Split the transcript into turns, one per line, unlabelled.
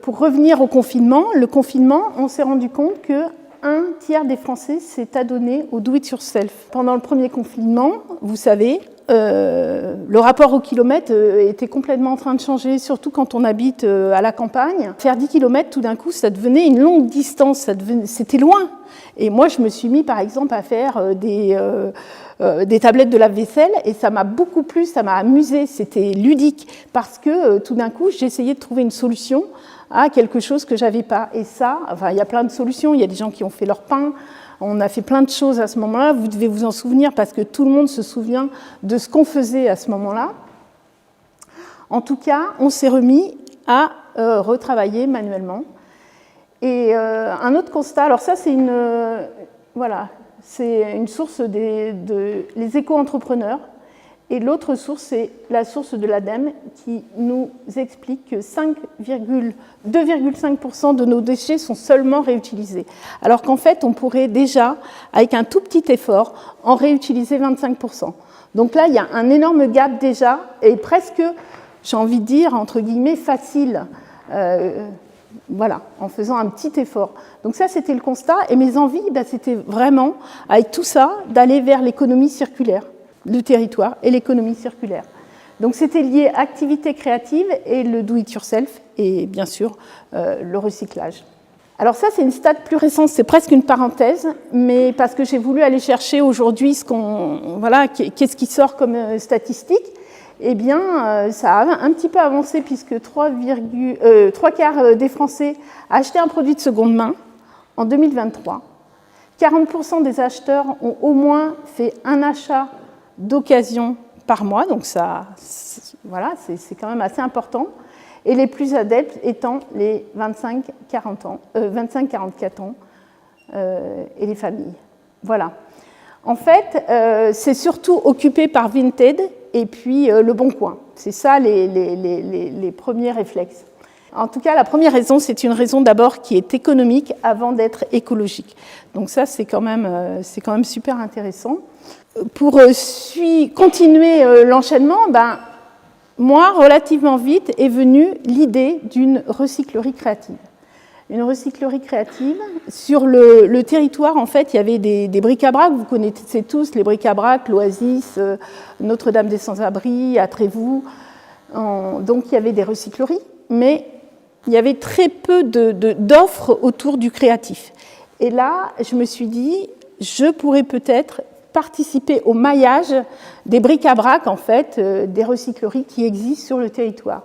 pour revenir au confinement, le confinement, on s'est rendu compte que un tiers des Français s'est adonné au do-it-yourself. Pendant le premier confinement, vous savez, le rapport au kilomètre était complètement en train de changer, surtout quand on habite à la campagne. Faire 10 km, tout d'un coup, ça devenait une longue distance, c'était loin. Et moi, je me suis mis, par exemple, à faire des tablettes de lave-vaisselle, et ça m'a beaucoup plu, ça m'a amusé, c'était ludique, parce que tout d'un coup, j'essayais de trouver une solution à quelque chose que j'avais pas. Et ça, enfin, il y a plein de solutions, il y a des gens qui ont fait leur pain, on a fait plein de choses à ce moment-là, vous devez vous en souvenir parce que tout le monde se souvient de ce qu'on faisait à ce moment-là. En tout cas, on s'est remis à retravailler manuellement. Et un autre constat, alors ça c'est une source les éco-entrepreneurs, et l'autre source c'est la source de l'ADEME qui nous explique que 2,5% de nos déchets sont seulement réutilisés. Alors qu'en fait on pourrait déjà, avec un tout petit effort, en réutiliser 25%. Donc là il y a un énorme gap déjà, et presque, j'ai envie de dire, entre guillemets, facile. Voilà, en faisant un petit effort. Donc ça, c'était le constat. Et mes envies, c'était vraiment, avec tout ça, d'aller vers l'économie circulaire, le territoire et l'économie circulaire. Donc c'était lié à activité créative et le do-it-yourself, et bien sûr, le recyclage. Alors ça, c'est une stat plus récente, c'est presque une parenthèse, mais parce que j'ai voulu aller chercher aujourd'hui qu'est-ce qui sort comme statistique. Eh bien, ça a un petit peu avancé puisque 3 quarts des Français achetaient un produit de seconde main en 2023. 40% des acheteurs ont au moins fait un achat d'occasion par mois, donc ça, c'est quand même assez important. Et les plus adeptes étant les 25-44 ans et les familles. Voilà. En fait, c'est surtout occupé par Vinted et puis Le Bon Coin. C'est ça les premiers réflexes. En tout cas, la première raison, c'est une raison d'abord qui est économique avant d'être écologique. Donc ça, c'est quand même super intéressant. Pour continuer l'enchaînement, moi, relativement vite, est venue l'idée d'une recyclerie créative. Une recyclerie créative. Sur le territoire, en fait, il y avait des bric-à-brac. Vous connaissez tous les bric-à-brac, l'Oasis, Notre-Dame des Sans-Abris, à Trévoux. Donc, il y avait des recycleries, mais il y avait très peu d'offres autour du créatif. Et là, je me suis dit, je pourrais peut-être participer au maillage des bric-à-brac, en fait, des recycleries qui existent sur le territoire.